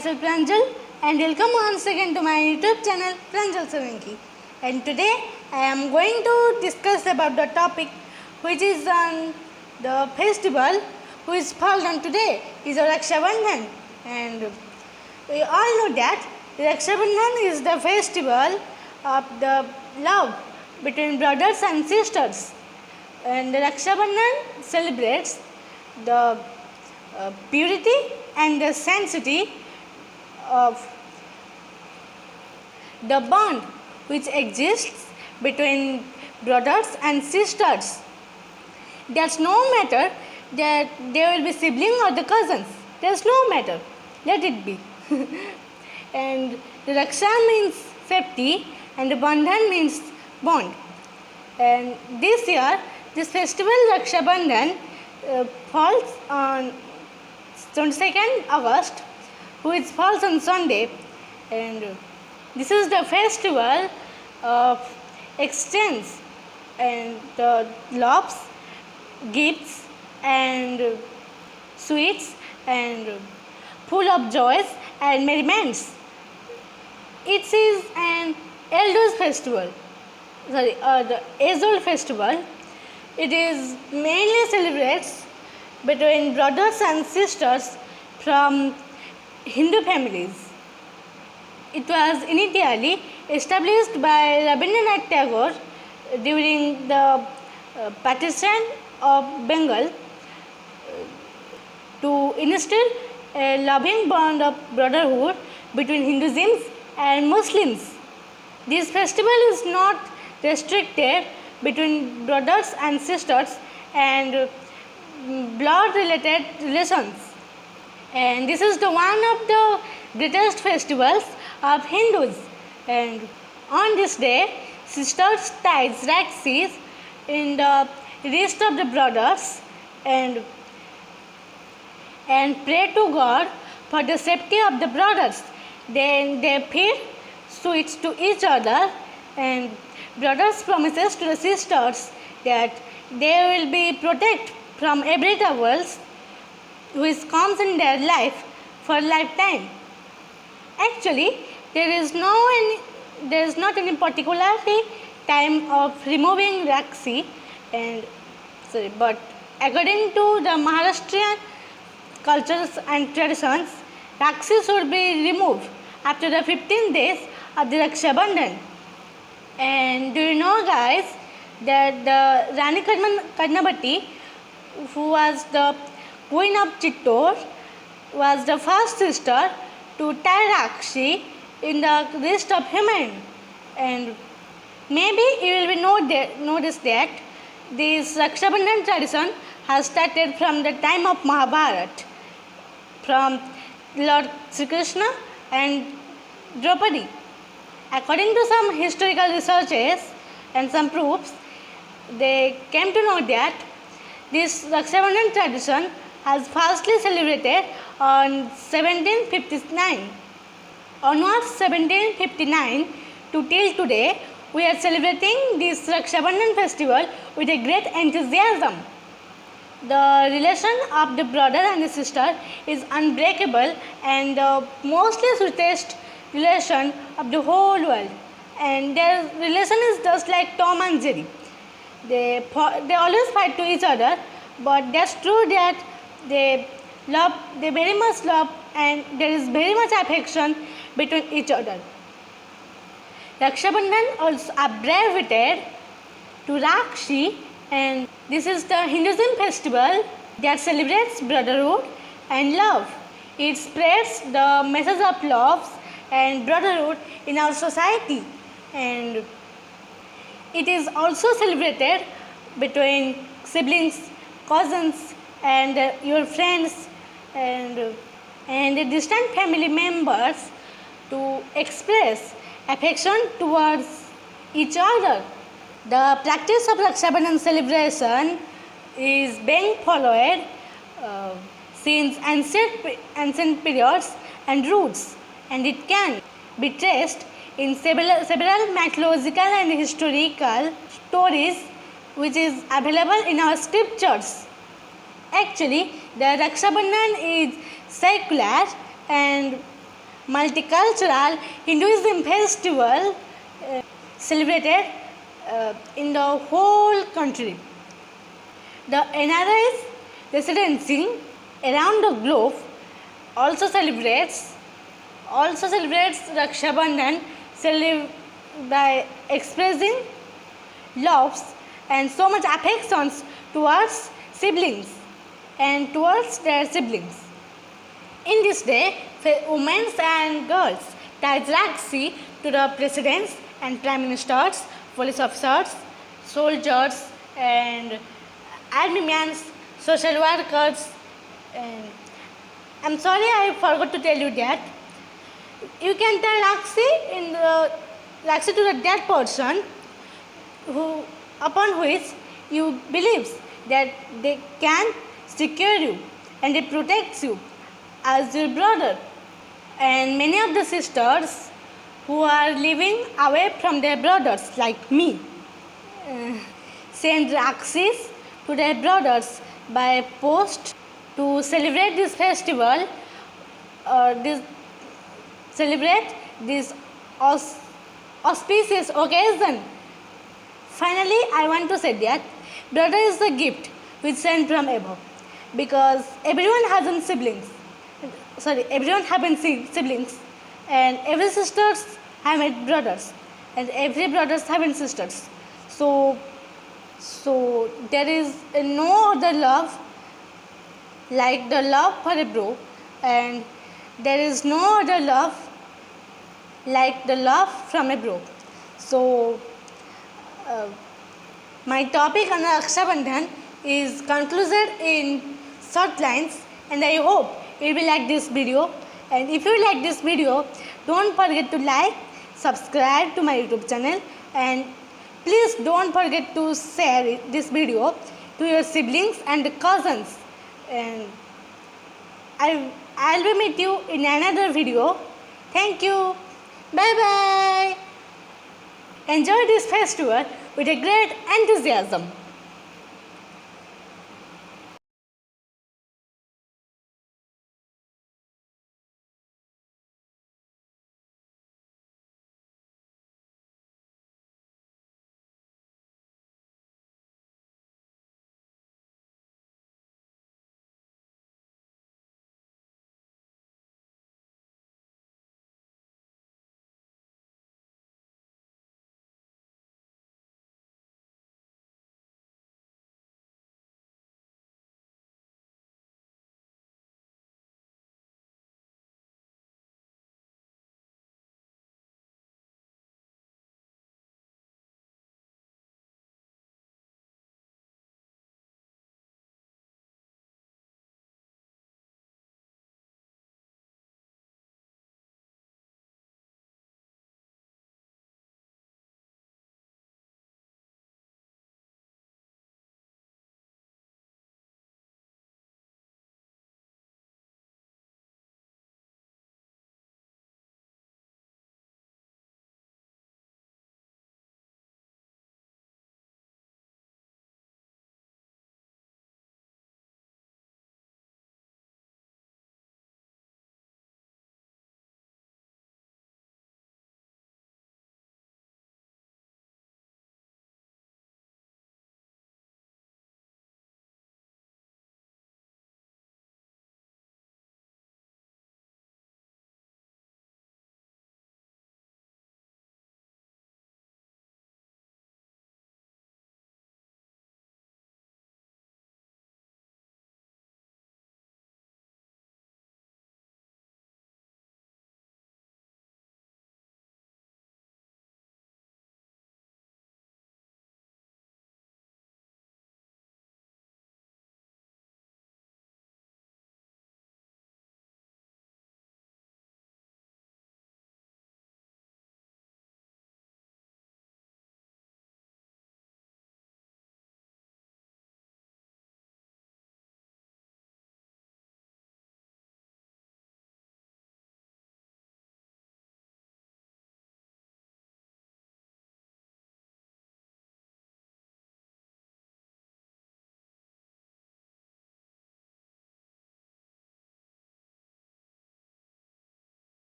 myself Pranjal and welcome once again to my YouTube channel Pranjal Savanki. And today I am going to discuss about the topic which is on the festival which falls on today is Raksha Bandhan. And we all know that Raksha Bandhan is the festival of the love between brothers and sisters. And the Raksha Bandhan celebrates the purity and the sanctity of the bond which exists between brothers and sisters. That's no matter that they will be siblings or the cousins. There's no matter. Let it be. And the Raksha means safety and the Bandhan means bond. And this year, this festival Raksha Bandhan falls on 22nd August, which falls on Sunday, and this is the festival of exchange and loves, gifts, and sweets, and full of joys and merriments. It is an elders festival. The age-old festival. It is mainly celebrates between brothers and sisters from Hindu families. It was initially established by Rabindranath Tagore during the partition of Bengal to instill a loving bond of brotherhood between Hindus and Muslims. This festival is not restricted between brothers and sisters and blood related relations, and this is the one of the greatest festivals of Hindus. And on this day sisters tie Rakshis in the wrist of the brothers and pray to God for the safety of the brothers. Then they feed sweets to each other, and brothers promises to the sisters that they will be protected from every troubles which comes in their life for a lifetime. Actually, there is not any particular time of removing Rakshi, but according to the Maharashtrian cultures and traditions, Rakshi should be removed after the 15 days of the Raksha Bandhan. And do you know, guys, that the Rani Karnavati, who was the queen of Chittor, was the first sister to tie Rakshi in the wrist of human. And maybe you will notice that this Raksha Bandhan tradition has started from the time of Mahabharata, from Lord Sri Krishna and Draupadi. According to some historical researches and some proofs, they came to know that this Raksha Bandhan tradition has firstly celebrated on 1759. Onwards 1759 to till today, we are celebrating this Raksha Bandhan festival with a great enthusiasm. The relation of the brother and the sister is unbreakable and the mostly sweetest relation of the whole world, and their relation is just like Tom and Jerry. They always fight to each other, but that's true that they very much love, and there is very much affection between each other. Raksha Bandhan also abbreviated to Rakshi, and this is the Hinduism festival that celebrates brotherhood and love. It spreads the message of love and brotherhood in our society, and it is also celebrated between siblings, cousins, and your friends and distant family members to express affection towards each other. The practice of Raksha Bandhan celebration is being followed since ancient periods and roots, and it can be traced in several mythological and historical stories which is available in our scriptures. Actually, the Raksha Bandhan is secular and multicultural Hinduism festival celebrated in the whole country. The NRIs residency around the globe also celebrates Raksha Bandhan by expressing loves and so much affections towards siblings and towards their siblings. In this day, women and girls tie Rakshi to the presidents and prime ministers, police officers, soldiers, and army men, social workers. And I'm sorry, I forgot to tell you that you can tie Rakshi to that person upon which you believe that they can secure you and they protect you as your brother. And many of the sisters who are living away from their brothers like me send Rakshis to their brothers by post to celebrate this festival or celebrate this auspicious occasion. Finally, I want to say that brother is the gift which sent from above, because everyone has siblings. Everyone has siblings, and every sisters have brothers, and every brothers have sisters. So there is no other love like the love for a bro, and there is no other love like the love from a bro. So my topic on Raksha Bandhan is concluded in short lines, and I hope you will like this video. And if you like this video, don't forget to like, subscribe to my YouTube channel, and please don't forget to share this video to your siblings and cousins. And I'll be meet you in another video. Thank you. Bye bye. Enjoy this festival with a great enthusiasm.